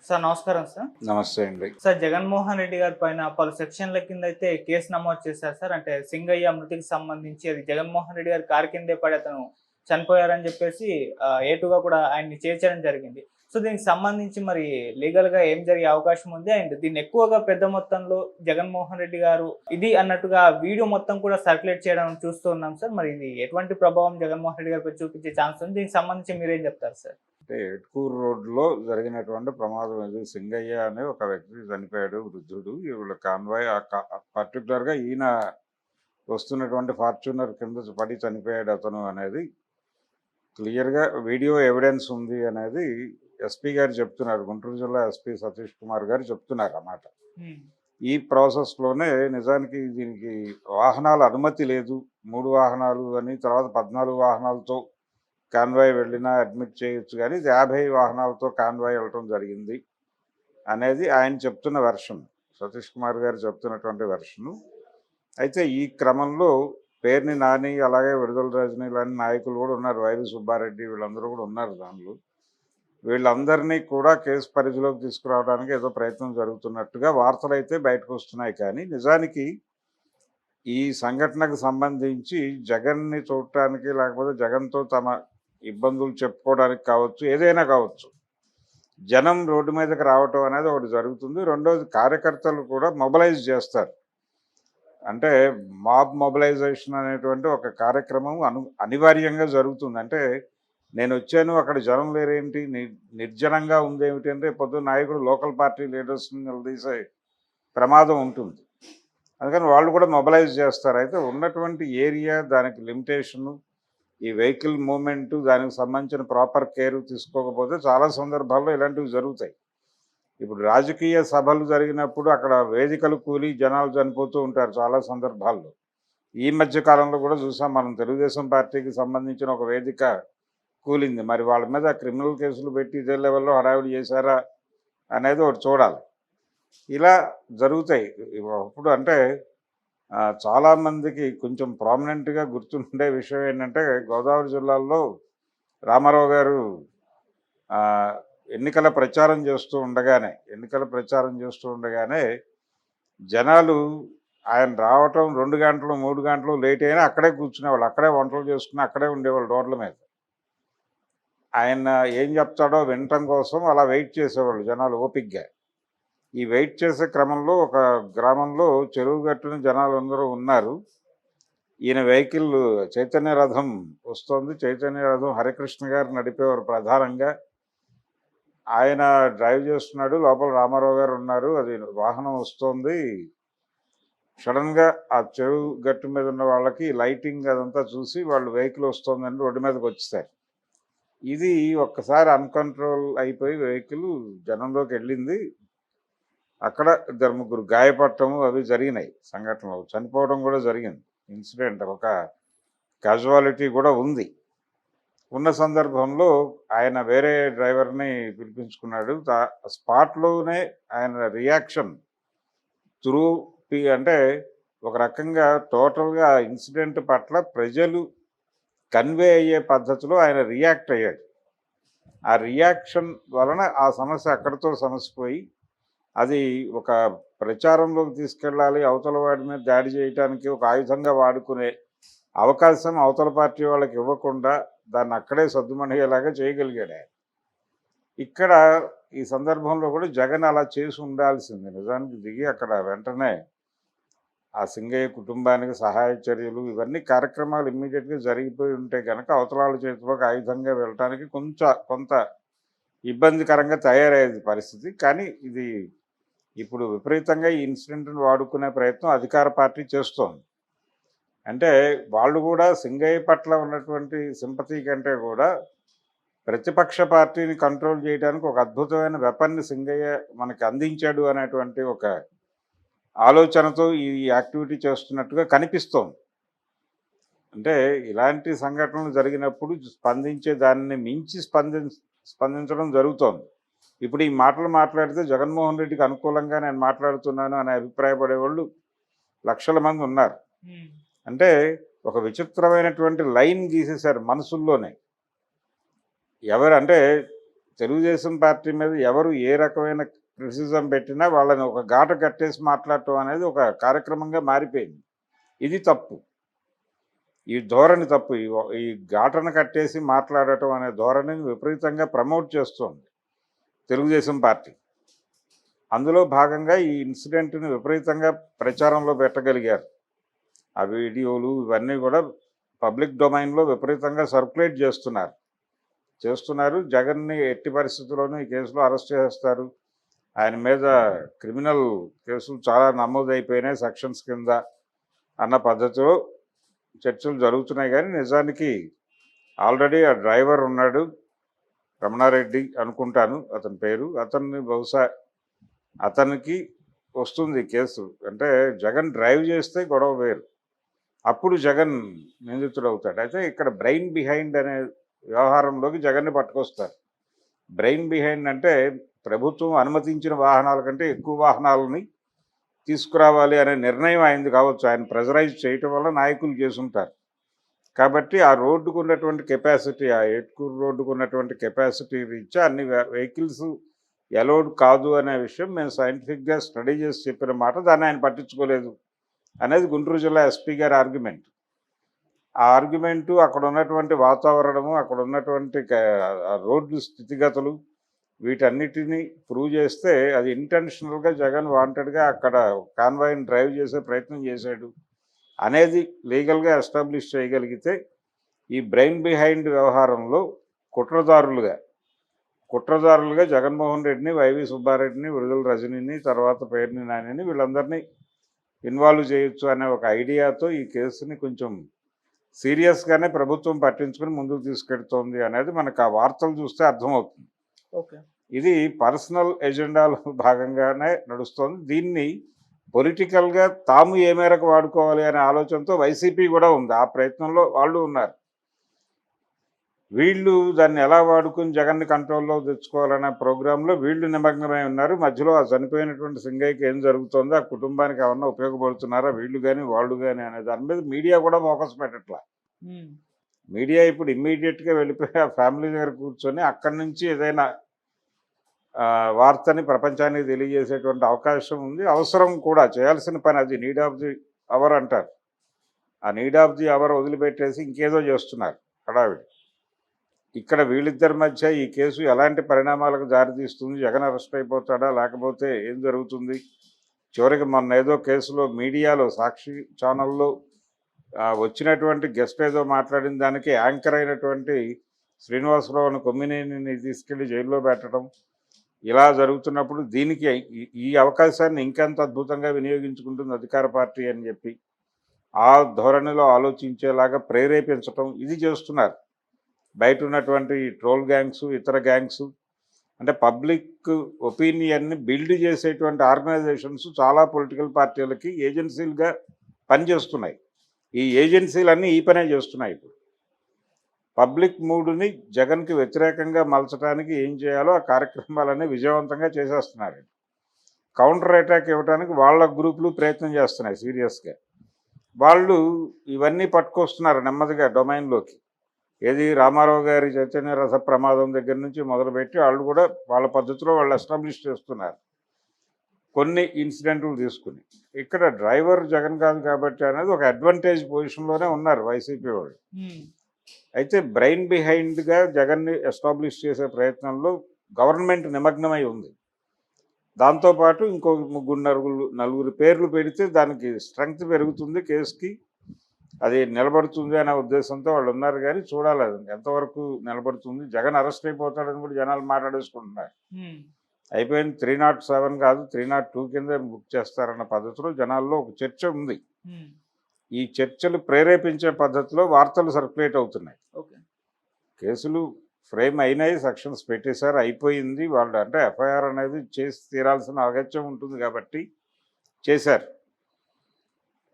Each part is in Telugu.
సార్ నమస్కారం సార్. నమస్తే అండి. సార్ జగన్మోహన్ రెడ్డి గారి పైన పలు సెక్షన్ల కింద అయితే కేసు నమోదు చేశారు సార్. అంటే సింగయ్య మృతికి సంబంధించి అది జగన్మోహన్ రెడ్డి గారి కారు కిందే పడి అతను చనిపోయారని చెప్పేసి ఏటుగా కూడా ఆయన్ని చేర్చడం జరిగింది. సో దీనికి సంబంధించి మరి లీగల్‌గా ఏం జరిగే అవకాశం ఉంది? అండ్ దీన్ని ఎక్కువగా పెద్ద మొత్తంలో జగన్మోహన్ రెడ్డి గారు ఇది అన్నట్టుగా వీడియో మొత్తం కూడా సర్క్యులేట్ చేయడం చూస్తూ ఉన్నాం సార్. మరి ఇది ఎటువంటి ప్రభావం జగన్మోహన్ రెడ్డి గారిపై చూపించే ఛాన్స్ ఉంది? దీనికి సంబంధించి మీరేం చెప్తారు సార్? అంటే ఏట్కూరు రోడ్‌లో జరిగినటువంటి ప్రమాదం ఇది. సింగయ్య అనే ఒక వ్యక్తి చనిపోయాడు, వృద్ధుడు. వీళ్ళ కాన్వాయ్ పర్టిక్యులర్‌గా ఈయన వస్తున్నటువంటి ఫార్చ్యూనర్ కింద పడి చనిపోయాడు అతను అనేది క్లియర్‌గా వీడియో ఎవిడెన్స్ ఉంది అనేది ఎస్పీ గారు చెప్తున్నారు. గుంటూరు జిల్లా ఎస్పీ సతీష్ కుమార్ గారు చెప్తున్నారు అన్నమాట. ఈ ప్రాసెస్‌లోనే నిజానికి దీనికి వాహనాల అనుమతి లేదు. 3 వాహనాలు అని, తర్వాత 14 వాహనాలతో కాన్వాయ్ వెళ్ళినా అడ్మిట్ చేయొచ్చు, కానీ ఇది 50 వాహనాలతో కాన్వాయ్ వెళ్ళటం జరిగింది అనేది ఆయన చెప్తున్న వెర్షన్. సతీష్ కుమార్ గారు చెప్తున్నటువంటి వెర్షను. అయితే ఈ క్రమంలో పేర్ని నాని, అలాగే విడుదల రజనీ లాంటి నాయకులు కూడా ఉన్నారు. వైవి సుబ్బారెడ్డి వీళ్ళందరూ కూడా ఉన్నారు దానిలో. వీళ్ళందరినీ కూడా కేసు పరిధిలోకి తీసుకురావడానికి ఏదో ప్రయత్నం జరుగుతున్నట్టుగా వార్తలు అయితే బయటకు వస్తున్నాయి. కానీ నిజానికి ఈ సంఘటనకు సంబంధించి జగన్ని చూడటానికి, లేకపోతే జగన్తో తమ ఇబ్బందులు చెప్పుకోవడానికి కావచ్చు, ఏదైనా కావచ్చు, జనం రోడ్డు మీదకి రావటం అనేది ఒకటి జరుగుతుంది. రెండోది కార్యకర్తలు కూడా మొబలైజ్ చేస్తారు. అంటే మాబ్ మొబలైజేషన్ అనేటువంటి ఒక కార్యక్రమం అనివార్యంగా జరుగుతుంది. అంటే నేను వచ్చాను, అక్కడ జనం లేరేంటి, నిర్జనంగా ఉందేమిటి అంటే పొద్దున్న నాయకుడు లోకల్ పార్టీ లీడర్స్ని నిలదీసే ప్రమాదం ఉంటుంది. అందుకని వాళ్ళు కూడా మొబలైజ్ చేస్తారు. అయితే ఉన్నటువంటి ఏరియా, దానికి లిమిటేషను, ఈ వెహికల్ మూమెంటు, దానికి సంబంధించిన ప్రాపర్ కేర్ తీసుకోకపోతే చాలా సందర్భాల్లో ఇలాంటివి జరుగుతాయి. ఇప్పుడు రాజకీయ సభలు జరిగినప్పుడు అక్కడ వేదికలు కూలి జనాలు చనిపోతూ ఉంటారు చాలా సందర్భాల్లో. ఈ మధ్య కాలంలో కూడా చూసాం మనం. తెలుగుదేశం పార్టీకి సంబంధించిన ఒక వేదిక కూలింది. మరి వాళ్ళ మీద క్రిమినల్ కేసులు పెట్టి ఇదే లెవెల్లో హడావిడి చేశారా అనేది ఒకటి చూడాలి. ఇలా జరుగుతాయి. అప్పుడు అంటే చాలామందికి కొంచెం ప్రామినెంట్గా గుర్తుండే విషయం ఏంటంటే, గోదావరి జిల్లాలో రామారావు గారు ఎన్నికల ప్రచారం చేస్తూ ఉండగానే జనాలు ఆయన రావటం 2 గంటలు 3 గంటలు లేట్ అయినా అక్కడే కూర్చునేవాళ్ళు, అక్కడే వంటలు చేసుకుని అక్కడే ఉండేవాళ్ళు రోడ్ల మీద. ఆయన ఏం చెప్తాడో వినటం కోసం అలా వెయిట్ చేసేవాళ్ళు జనాలు ఓపికగా. ఈ వెయిట్ చేసే క్రమంలో ఒక గ్రామంలో చెరువు గట్టున జనాలు అందరూ ఉన్నారు. ఈయన వెహికల్ చైతన్య రథం వస్తుంది. చైతన్య రథం హరికృష్ణ గారు నడిపేవారు ప్రధానంగా. ఆయన డ్రైవ్ చేస్తున్నాడు, లోపల రామారావు గారు ఉన్నారు. అది వాహనం వస్తుంది. సడన్గా ఆ చెరువు గట్టు మీద ఉన్న వాళ్ళకి లైటింగ్ అదంతా చూసి వాళ్ళు వెహికల్ వస్తుందని రోడ్డు మీదకి వచ్చేసారు. ఇది ఒక్కసారి అన్కంట్రోల్ అయిపోయి వెహికల్ జనంలోకి వెళ్ళింది. అక్కడ 2-3 గాయపడటము అవి జరిగినాయి సంఘటనలు. చనిపోవడం కూడా జరిగింది. ఇన్సిడెంట్, ఒక క్యాజువాలిటీ కూడా ఉంది. ఉన్న సందర్భంలో ఆయన వేరే డ్రైవర్ని పిలిపించుకున్నాడు. స్పాట్లోనే ఆయన రియాక్షన్ అంటే ఒక రకంగా టోటల్గా ఇన్సిడెంట్ పట్ల ప్రజలు కన్వే అయ్యే పద్ధతిలో ఆయన రియాక్ట్ అయ్యాడు. ఆ రియాక్షన్ వలన ఆ సమస్య అక్కడితో సమసిపోయి అది ఒక ప్రచారంలోకి తీసుకెళ్ళాలి, అవతల వాడి మీద దాడి చేయడానికి ఒక ఆయుధంగా వాడుకునే అవకాశం అవతల పార్టీ వాళ్ళకి ఇవ్వకుండా దాన్ని అక్కడే సద్దుమణిగేలాగా చేయగలిగాడు ఆయన. ఇక్కడ ఈ సందర్భంలో కూడా జగన్ అలా చేసి ఉండాల్సింది. నిజానికి దిగి అక్కడ వెంటనే ఆ సింగయ్య కుటుంబానికి సహాయ చర్యలు, ఇవన్నీ కార్యక్రమాలు ఇమ్మీడియట్గా జరిగిపోయి ఉంటే కనుక అవతలాల చేతిలోకి ఆయుధంగా వెళ్ళటానికి కొంత ఇబ్బందికరంగా తయారయ్యేది పరిస్థితి. కానీ ఇది ఇప్పుడు విపరీతంగా ఈ ఇన్సిడెంట్ని వాడుకునే ప్రయత్నం అధికార పార్టీ చేస్తోంది. అంటే వాళ్ళు కూడా సింగయ్య పట్ల ఉన్నటువంటి సింపతి కంటే కూడా ప్రతిపక్ష పార్టీని కంట్రోల్ చేయడానికి ఒక అద్భుతమైన వెపన్ని సింగయ్య మనకి అందించాడు అనేటువంటి ఒక ఆలోచనతో ఈ యాక్టివిటీ చేస్తున్నట్టుగా కనిపిస్తోంది. అంటే ఇలాంటి సంఘటనలు జరిగినప్పుడు స్పందించే దాన్ని మించి స్పందించడం జరుగుతోంది. ఇప్పుడు ఈ మాటలు మాట్లాడితే జగన్మోహన్ రెడ్డికి అనుకూలంగా నేను మాట్లాడుతున్నాను అనే అభిప్రాయపడేవాళ్ళు లక్షల మంది ఉన్నారు. అంటే ఒక విచిత్రమైనటువంటి లైన్ గీసేశారు మనసుల్లోనే. ఎవరంటే తెలుగుదేశం పార్టీ మీద ఎవరు ఏ రకమైన క్రిటిసిజం పెట్టినా వాళ్ళని ఒక ఘాట కట్టేసి మాట్లాడటం అనేది ఒక కార్యక్రమంగా మారిపోయింది. ఇది తప్పు. ఈ ధోరణి తప్పు. ఈ ఘాటను కట్టేసి మాట్లాడటం అనే ధోరణిని విపరీతంగా ప్రమోట్ చేస్తోంది తెలుగుదేశం పార్టీ. అందులో భాగంగా ఈ ఇన్సిడెంట్ని విపరీతంగా ప్రచారంలో పెట్టగలిగారు. ఆ వీడియోలు ఇవన్నీ కూడా పబ్లిక్ డొమైన్లో విపరీతంగా సర్క్యులేట్ చేస్తున్నారు. జగన్ని ఎట్టి పరిస్థితుల్లోనూ ఈ కేసులో అరెస్ట్ చేస్తారు, ఆయన మీద క్రిమినల్ కేసులు చాలా నమోదైపోయినాయి సెక్షన్స్ కింద అన్న పద్ధతిలో చర్చలు జరుగుతున్నాయి. కానీ నిజానికి ఆల్రెడీ ఆ డ్రైవర్ ఉన్నాడు, రమణారెడ్డి అనుకుంటాను అతని పేరు, బహుశా అతనికి వస్తుంది కేసు. అంటే జగన్ డ్రైవ్ చేస్తే గొడవ వేరు, అప్పుడు జగన్ నిందితుడు అవుతాడు. అయితే ఇక్కడ బ్రెయిన్ బిహైండ్ అనే వ్యవహారంలోకి జగన్ని పట్టుకొస్తారు. బ్రెయిన్ బిహైండ్ అంటే ప్రభుత్వం అనుమతించిన వాహనాల కంటే ఎక్కువ వాహనాలని తీసుకురావాలి అనే నిర్ణయం అయింది కావచ్చు. ఆయన ప్రెజరైజ్ చేయటం వల్ల నాయకులు చేసుంటారు. కాబట్టి ఆ రోడ్డుకు ఉన్నటువంటి కెపాసిటీ, ఆ ఏట్కూరు రోడ్డుకు ఉన్నటువంటి కెపాసిటీ రీత్యా అన్ని వెహికల్స్ అలౌడ్ కాదు అనే విషయం మేము సైంటిఫిక్గా స్టడీ చేసి చెప్పిన మాట, దాన్ని ఆయన పట్టించుకోలేదు అనేది గుంటూరు జిల్లా ఎస్పీ గారి ఆర్గ్యుమెంట్. ఆ ఆర్గ్యుమెంటు, అక్కడ ఉన్నటువంటి వాతావరణము, అక్కడ ఉన్నటువంటి రోడ్డు స్థితిగతులు, వీటన్నిటినీ ప్రూవ్ చేస్తే అది ఇంటెన్షనల్గా జగన్ వాంటెడ్గా అక్కడ కాన్వాయ్ని డ్రైవ్ చేసే ప్రయత్నం చేశాడు అనేది లీగల్గా ఎస్టాబ్లిష్ చేయగలిగితే ఈ బ్రెయిన్ బిహైండ్ వ్యవహారంలో కుట్రదారులుగా జగన్మోహన్ రెడ్డిని, వైవి సుబ్బారెడ్డిని, విడుదల రజనీని, తర్వాత పేర్ని నానిని, వీళ్ళందరినీ ఇన్వాల్వ్ చేయొచ్చు అనే ఒక ఐడియాతో ఈ కేసుని కొంచెం సీరియస్గానే ప్రభుత్వం పట్టించుకుని ముందుకు తీసుకెడుతోంది అనేది మనకు ఆ వార్తలు చూస్తే అర్థమవుతుంది. ఓకే, ఇది పర్సనల్ ఎజెండాలో భాగంగానే నడుస్తోంది. దీన్ని పొలిటికల్గా తాము ఏ మేరకు వాడుకోవాలి అనే ఆలోచనతో వైసీపీ కూడా ఉంది. ఆ ప్రయత్నంలో వాళ్ళు ఉన్నారు. వీళ్ళు దాన్ని ఎలా వాడుకుని జగన్ని కంట్రోల్లో తెచ్చుకోవాలనే ప్రోగ్రాంలో వీళ్ళు నిమగ్నమై ఉన్నారు. మధ్యలో ఆ చనిపోయినటువంటి సింగయ్యకి ఏం జరుగుతుందో, ఆ కుటుంబానికి ఏమన్నా ఉపయోగపడుతున్నారా వీళ్ళు కానీ వాళ్ళు కానీ అనే దాని మీద మీడియా కూడా ఫోకస్ పెట్టట్లా. మీడియా ఇప్పుడు ఇమ్మీడియట్గా వెళ్ళిపోయి ఆ ఫ్యామిలీ దగ్గర కూర్చొని అక్కడి నుంచి ఏదైనా వార్తని ప్రపంచానికి తెలియజేసేటువంటి అవకాశం ఉంది, అవసరం కూడా, చేయాల్సిన పని అది. నీడ్ ఆఫ్ ది అవర్ అంటారు. ఆ నీడ్ ఆఫ్ ది అవర్ వదిలిపెట్టేసి ఇంకేదో చేస్తున్నారు హడావిడి. ఇక్కడ వీళ్ళిద్దరి మధ్య ఈ కేసు ఎలాంటి పరిణామాలకు దారితీస్తుంది, జగన్ అరెస్ట్ అయిపోతాడా లేకపోతే ఏం జరుగుతుంది? చివరికి మొన్న ఏదో కేసులో మీడియాలో సాక్షి ఛానల్లో వచ్చినటువంటి గెస్ట్ ఏదో మాట్లాడిన దానికి యాంకర్ అయినటువంటి శ్రీనివాసరావుని కొమ్మినేనిని తీసుకెళ్లి జైల్లో పెట్టడం, ఇలా జరుగుతున్నప్పుడు దీనికి ఈ అవకాశాన్ని ఇంకెంత అద్భుతంగా వినియోగించుకుంటుంది అధికార పార్టీ అని చెప్పి ఆ ధోరణిలో ఆలోచించేలాగా ప్రేరేపించటం, ఇది చేస్తున్నారు బయట ఉన్నటువంటి ట్రోల్ గ్యాంగ్స్, ఇతర గ్యాంగ్స్. అంటే పబ్లిక్ ఒపీనియన్ని బిల్డ్ చేసేటువంటి ఆర్గనైజేషన్స్ చాలా పొలిటికల్ పార్టీలకి ఏజెన్సీలుగా పనిచేస్తున్నాయి. ఈ ఏజెన్సీలన్నీ ఈ పనే చేస్తున్నాయి. ఇప్పుడు పబ్లిక్ మూడుని జగన్కి వ్యతిరేకంగా మలచడానికి ఏం చేయాలో ఆ కార్యక్రమాలన్నీ విజయవంతంగా చేసేస్తున్నారు. కౌంటర్ అటాక్ ఇవ్వడానికి వాళ్ళ గ్రూపులు ప్రయత్నం చేస్తున్నాయి సీరియస్గా. వాళ్ళు ఇవన్నీ పట్టుకొస్తున్నారు నెమ్మదిగా డొమైన్లోకి. ఏది రామారావు గారి చైతన్య రస ప్రమాదం దగ్గర నుంచి మొదలుపెట్టి వాళ్ళు కూడా వాళ్ళ పద్ధతిలో వాళ్ళు ఎస్టాబ్లిష్ చేస్తున్నారు కొన్ని ఇన్సిడెంట్లు తీసుకుని. ఇక్కడ డ్రైవర్ జగన్ కాదు కాబట్టి అనేది ఒక అడ్వాంటేజ్ పొజిషన్లోనే ఉన్నారు వైసీపీ వాళ్ళు. అయితే బ్రెయిన్ బిహైండ్గా జగన్ని ఎస్టాబ్లిష్ చేసే ప్రయత్నంలో గవర్నమెంట్ నిమగ్నమై ఉంది. దాంతోపాటు ఇంకో నలుగురు పేర్లు పెడితే దానికి స్ట్రెంగ్త్ పెరుగుతుంది, కేసుకి అది నిలబడుతుంది అనే ఉద్దేశంతో వాళ్ళు ఉన్నారు. కానీ చూడాలి అది ఎంతవరకు నిలబడుతుంది. జగన్ అరెస్ట్ అయిపోతాడని కూడా జనాలు మాట్లాడేసుకుంటున్నారు. అయిపోయింది, 307 కాదు 302 కింద బుక్ చేస్తారన్న పద్ధతిలో జనాల్లో ఒక చర్చ ఉంది. ఈ చర్చలు ప్రేరేపించే పద్ధతిలో వార్తలు సర్క్యులేట్ అవుతున్నాయి. కేసులు ఫ్రేమ్ అయినాయి, సెక్షన్స్ పెట్టేశారు, అయిపోయింది. వాళ్ళు అంటే ఎఫ్ఐఆర్ అనేది చేసి తీరాల్సిన అగత్యం ఉంటుంది కాబట్టి చేశారు.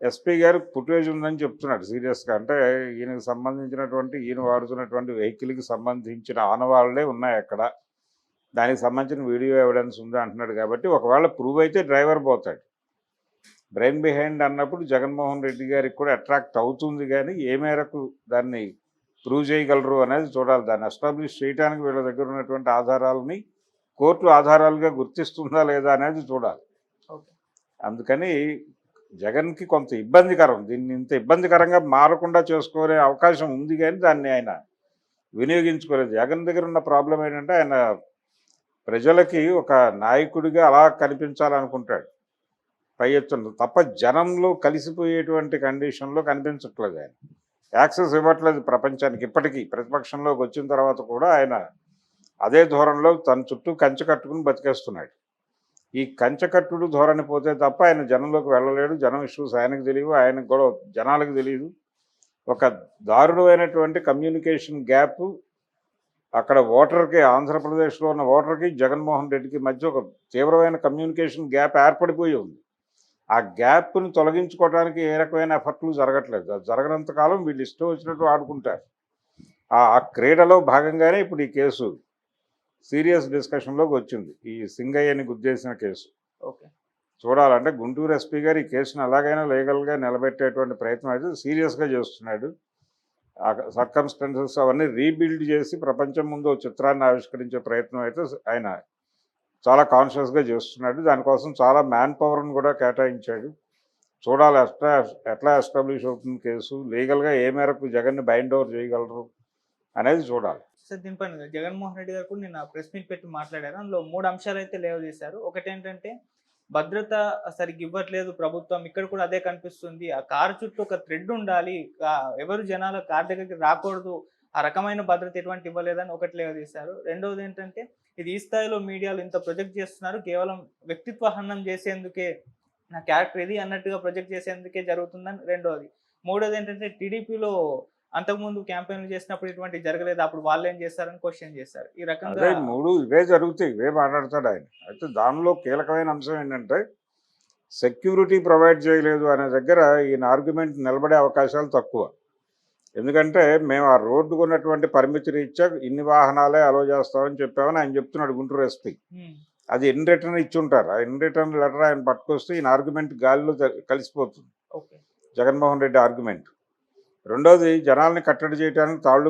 ఎస్పీ గారు ఫుటేజ్ ఉందని చెప్తున్నాడు సీరియస్గా. అంటే ఈయనకు సంబంధించినటువంటి, ఈయన వాడుతున్నటువంటి వెహికల్కి సంబంధించిన ఆనవాళ్ళే ఉన్నాయి అక్కడ, దానికి సంబంధించిన వీడియో ఎవిడెన్స్ ఉంది అంటున్నాడు. కాబట్టి ఒకవేళ ప్రూవ్ అయితే డ్రైవర్ పోతాడు. బ్రెయిన్ బిహైండ్ అన్నప్పుడు జగన్మోహన్ రెడ్డి గారికి కూడా అట్రాక్ట్ అవుతుంది. కానీ ఏ మేరకు దాన్ని ప్రూవ్ చేయగలరు అనేది చూడాలి. దాన్ని ఎస్టాబ్లిష్ చేయడానికి వీళ్ళ దగ్గర ఉన్నటువంటి ఆధారాలని కోర్టు ఆధారాలుగా గుర్తిస్తుందా లేదా అనేది చూడాలి. ఓకే. అందుకని జగన్కి కొంత ఇబ్బందికరం. దీన్ని ఇంత ఇబ్బందికరంగా మారకుండా చేసుకునే అవకాశం ఉంది, కానీ దాన్ని ఆయన వినియోగించుకోలేదు. జగన్ దగ్గర ఉన్న ప్రాబ్లం ఏంటంటే ఆయన ప్రజలకి ఒక నాయకుడిగా అలా కనిపించాలనుకుంటాడు పై ఎత్తున, తప్ప జనంలో కలిసిపోయేటువంటి కండిషన్లో కనిపించట్లేదు. ఆయన యాక్సెస్ ఇవ్వట్లేదు ప్రపంచానికి. ఇప్పటికీ ప్రతిపక్షంలోకి వచ్చిన తర్వాత కూడా ఆయన అదే ధోరణిలో తన చుట్టూ కంచె కట్టుకుని బతికేస్తున్నాడు. ఈ కంచెకట్టుడు ధోరణి పోతే తప్ప ఆయన జనంలోకి వెళ్ళలేడు. జనం ఇష్యూస్ ఆయనకు తెలియవు, ఆయనకు కూడా జనాలకు తెలియదు. ఒక దారుణమైనటువంటి కమ్యూనికేషన్ గ్యాప్ అక్కడ ఓటర్కి, ఆంధ్రప్రదేశ్లో ఉన్న ఓటర్కి జగన్మోహన్ రెడ్డికి మధ్య ఒక తీవ్రమైన కమ్యూనికేషన్ గ్యాప్ ఏర్పడిపోయి ఉంది. ఆ గ్యాప్ను తొలగించుకోవడానికి ఏ రకమైన ఎఫర్ట్లు జరగట్లేదు. అది జరగనంత కాలం వీళ్ళు ఇష్టం వచ్చినట్టు ఆడుకుంటారు. ఆ క్రీడలో భాగంగానే ఇప్పుడు ఈ కేసు సీరియస్ డిస్కషన్లోకి వచ్చింది. ఈ సింగయ్యని గుద్దేసిన కేసు ఓకే. చూడాలంటే గుంటూరు ఎస్పీ గారు ఈ కేసును ఎలాగైనా లీగల్గా నిలబెట్టేటువంటి ప్రయత్నం అయితే సీరియస్గా చేస్తున్నాడు. ఆ సర్కమ్స్టెన్సెస్ అవన్నీ రీబిల్డ్ చేసి ప్రపంచం ముందు ఓ చిత్రాన్ని ఆవిష్కరించే ప్రయత్నం అయితే ఆయన చాలా కాన్షియస్గా చేస్తున్నాడు. దానికోసం చాలా మ్యాన్ పవర్ను కూడా కేటాయించాడు. చూడాలి ఎట్లా ఎస్టాబ్లిష్ అవుతుంది కేసు, లీగల్గా ఏ మేరకు జగన్ని బైండ్ ఓవర్ చేయగలరు అనేది చూడాలి. సార్, దీనిపైన జగన్మోహన్ రెడ్డి గారు కూడా నిన్న ప్రెస్ మీట్ పెట్టి మాట్లాడారు. అందులో 3 అంశాలు అయితే లేవదీశారు. ఒకటి ఏంటంటే భద్రత సరిగ్గా ఇవ్వట్లేదు ప్రభుత్వం. ఇక్కడ కూడా అదే కనిపిస్తుంది. ఆ కారు చుట్టూ ఒక థ్రెడ్ ఉండాలి, ఎవరు జనాలు కారు దగ్గరికి రాకూడదు, ఆ రకమైన భద్రత ఎటువంటి ఇవ్వలేదని ఒకటి లేవదీశారు. రెండవది ఏంటంటే ఇది ఈ స్థాయిలో మీడియాలో ఇంత ప్రొజెక్ట్ చేస్తున్నారు, కేవలం వ్యక్తిత్వ హననం చేసేందుకే, నా క్యారెక్టర్ ఇది అన్నట్టుగా ప్రొజెక్ట్ చేసేందుకే జరుగుతుందని రెండవది. మూడోది ఏంటంటే టీడీపీలో అంతకుముందు క్యాంపెయిన్లు చేసినప్పుడు ఇటువంటి జరగలేదు, అప్పుడు వాళ్ళు ఏం చేస్తారని క్వశ్చన్ చేశారు. ఈ రకంగా అదే 3 ఇవే జరుగుతాయి, ఇవే మాట్లాడతాడు ఆయన. అయితే దానిలో కీలకమైన అంశం ఏంటంటే సెక్యూరిటీ ప్రొవైడ్ చేయలేదు అనే దగ్గర ఈయన ఆర్గ్యుమెంట్ నిలబడే అవకాశాలు తక్కువ. ఎందుకంటే మేము ఆ రోడ్డుకు ఉన్నటువంటి పరిమితి రీత్యా ఇన్ని వాహనాలే అలో చేస్తామని చెప్పామని ఆయన చెప్తున్నాడు గుంటూరు ఎస్పీ. అది ఇన్ రిటర్న్ ఇచ్చి ఉంటారు. ఆ ఇన్ రిటర్న్ లెటర్ ఆయన పట్టుకొస్తే ఈయన ఆర్గ్యుమెంట్ గాలిలో కలిసిపోతుంది, జగన్మోహన్ రెడ్డి ఆర్గ్యుమెంట్. రెండోది జనాల్ని కట్టడి చేయడానికి తాళ్ళు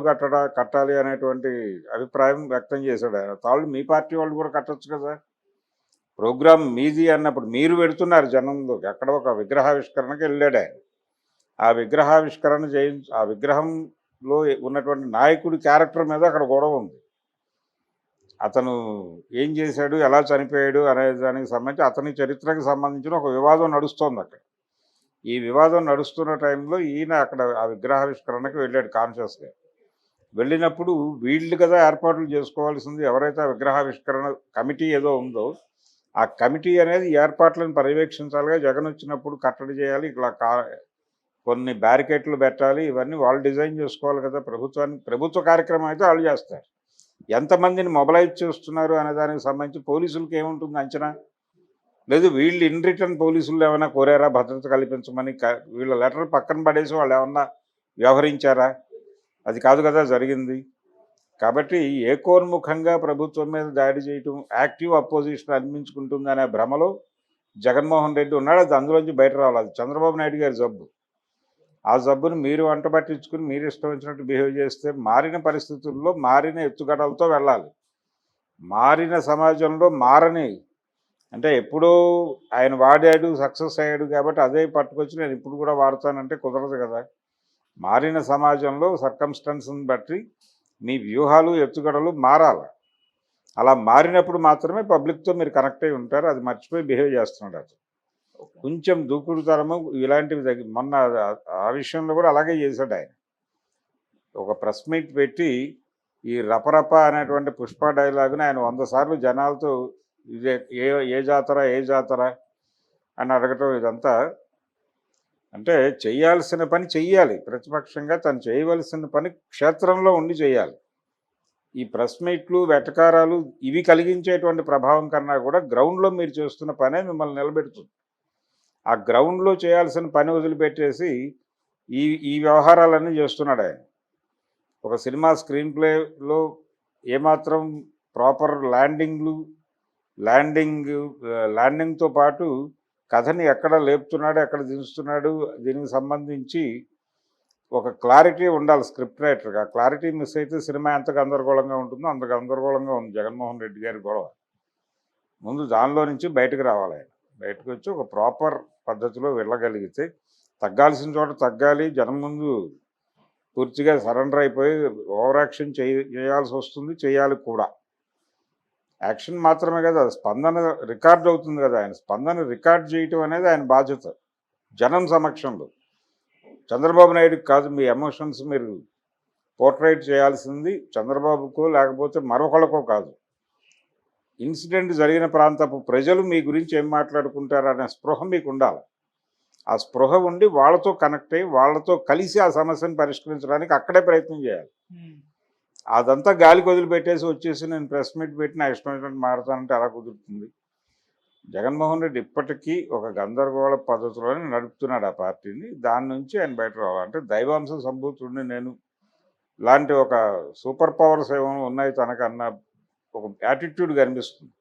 కట్టాలి అనేటువంటి అభిప్రాయం వ్యక్తం చేశాడు ఆయన. తాళ్ళు మీ పార్టీ వాళ్ళు కూడా కట్టొచ్చు కదా, ప్రోగ్రామ్ మీది అన్నప్పుడు మీరు పెడుతున్నారు జనంలోకి. అక్కడ ఒక విగ్రహావిష్కరణకి వెళ్ళాడు ఆయన. ఆ విగ్రహావిష్కరణ ఆ విగ్రహంలో ఉన్నటువంటి నాయకుడి క్యారెక్టర్ మీద అక్కడ గొడవ ఉంది. అతను ఏం చేశాడు, ఎలా చనిపోయాడు అనే దానికి సంబంధించి అతని చరిత్రకు సంబంధించిన ఒక వివాదం నడుస్తోంది అక్కడ. ఈ వివాదం నడుస్తున్న టైంలో ఈయన అక్కడ ఆ విగ్రహావిష్కరణకి వెళ్ళాడు కాన్షియస్గా. వెళ్ళినప్పుడు వీళ్ళు కదా ఏర్పాట్లు చేసుకోవాల్సింది. ఎవరైతే ఆ విగ్రహావిష్కరణ కమిటీ ఏదో ఉందో ఆ కమిటీ అనేది ఏర్పాట్లను పర్యవేక్షించాలిగా. జగన్ వచ్చినప్పుడు కట్టడి చేయాలి, ఇట్లా కొన్ని బ్యారికేట్లు పెట్టాలి, ఇవన్నీ వాళ్ళు డిజైన్ చేసుకోవాలి కదా. ప్రభుత్వ కార్యక్రమం అయితే వాళ్ళు చేస్తారు. ఎంతమందిని మొబలైజ్ చేస్తున్నారు అనే దానికి సంబంధించి పోలీసులకి ఏముంటుంది అంచనా లేదు. వీళ్ళు ఇన్ రిటర్న్ పోలీసులు ఏమైనా కోరారా భద్రత కల్పించమని? వీళ్ళ లెటర్ పక్కన పడేసి వాళ్ళు ఏమన్నా వ్యవహరించారా? అది కాదు కదా జరిగింది. కాబట్టి ఏకోన్ముఖంగా ప్రభుత్వం మీద దాడి చేయటం, యాక్టివ్ అపోజిషన్ అనిపించుకుంటుంది అనే భ్రమలో జగన్మోహన్ రెడ్డి ఉన్నాడు. అది అందులోంచి బయట రావాలి. అది చంద్రబాబు నాయుడు గారి జబ్బు. ఆ జబ్బును మీరు వంట పట్టించుకుని మీరు ఇష్టం వచ్చినట్టు బిహేవ్ చేస్తే మారిన పరిస్థితుల్లో మారిన ఎత్తుగడలతో వెళ్ళాలి. మారిన సమాజంలో మారని, అంటే ఎప్పుడూ ఆయన వాడాడు, సక్సెస్ అయ్యాడు కాబట్టి అదే పట్టుకొచ్చి నేను ఇప్పుడు కూడా వాడతానంటే కుదరదు కదా. మారిన సమాజంలో సర్కమ్స్టెన్స్ని బట్టి మీ వ్యూహాలు, ఎత్తుగడలు మారాలి. అలా మారినప్పుడు మాత్రమే పబ్లిక్తో మీరు కనెక్ట్ అయి ఉంటారు. అది మర్చిపోయి బిహేవ్ చేస్తున్నాడు అతను. కొంచెం దూకుడుతనము ఇలాంటివి మొన్న ఆ విషయంలో కూడా అలాగే చేశాడు ఆయన. ఒక ప్రెస్ మీట్ పెట్టి ఈ రపరప అనేటువంటి పుష్ప డైలాగుని ఆయన 100 సార్లు జనాలతో ఇదే ఏ జాతర అని అడగటం, ఇదంతా అంటే చేయాల్సిన పని చెయ్యాలి. ప్రతిపక్షంగా తను చేయవలసిన పని క్షేత్రంలో ఉండి చేయాలి. ఈ ప్రెస్ మీట్లు, వెటకారాలు ఇవి కలిగించేటువంటి ప్రభావం కన్నా కూడా గ్రౌండ్లో మీరు చేస్తున్న పనే మిమ్మల్ని నిలబెడుతుంది. ఆ గ్రౌండ్లో చేయాల్సిన పని వదిలిపెట్టేసి ఈ వ్యవహారాలన్నీ చేస్తున్నాడు ఆయన. ఒక సినిమా స్క్రీన్ ప్లేలో ఏమాత్రం ప్రాపర్ ల్యాండింగ్తో పాటు కథని ఎక్కడ లేపుతున్నాడు, ఎక్కడ దించుతున్నాడు, దీనికి సంబంధించి ఒక క్లారిటీ ఉండాలి స్క్రిప్ట్ రైటర్గా. క్లారిటీ మిస్ అయితే సినిమా ఎంత గందరగోళంగా ఉంటుందో అంత గందరగోళంగా ఉంది జగన్మోహన్ రెడ్డి గారి గొడవ. ముందు దానిలో నుంచి బయటకు రావాలి ఆయన. బయటకు వచ్చి ఒక ప్రాపర్ పద్ధతిలో వెళ్ళగలిగితే తగ్గాల్సిన చోట తగ్గాలి. జనం ముందు పూర్తిగా సరెండర్ అయిపోయి ఓవర్ యాక్షన్ చేయాల్సి వస్తుంది, చేయాలి కూడా. యాక్షన్ మాత్రమే కదా, స్పందన రికార్డ్ అవుతుంది కదా. ఆయన స్పందన రికార్డ్ చేయటం అనేది ఆయన బాధ్యత జనం సమక్షంలో. చంద్రబాబు నాయుడుకి కాదు, మీ ఎమోషన్స్ మీరు పోర్ట్రైట్ చేయాల్సింది చంద్రబాబుకో లేకపోతే మరొకళ్ళకో కాదు. ఇన్సిడెంట్ జరిగిన ప్రాంతపు ప్రజలు మీ గురించి ఏం మాట్లాడుకుంటారనే స్పృహ మీకు ఉండాలి. ఆ స్పృహ ఉండి వాళ్ళతో కనెక్ట్ అయ్యి వాళ్ళతో కలిసి ఆ సమస్యను పరిష్కరించడానికి అక్కడే ప్రయత్నం చేయాలి. అదంతా గాలికి వదిలిపెట్టేసి వచ్చేసి నేను ప్రెస్ మీట్ పెట్టి నా ఇష్టం వచ్చినట్టు మారుతానంటే అలా కుదురుతుంది. జగన్మోహన్ రెడ్డి ఇప్పటికీ ఒక గందరగోళ పద్ధతిలోనే నడుపుతున్నాడు ఆ పార్టీని. దాని నుంచి ఆయన బయట రావాలంటే దైవాంశ సంభూతుడిని నేను ఇలాంటి ఒక సూపర్ పవర్స్ ఏమో ఉన్నాయి తనకన్నా ఒక యాటిట్యూడ్ కనిపిస్తుంది.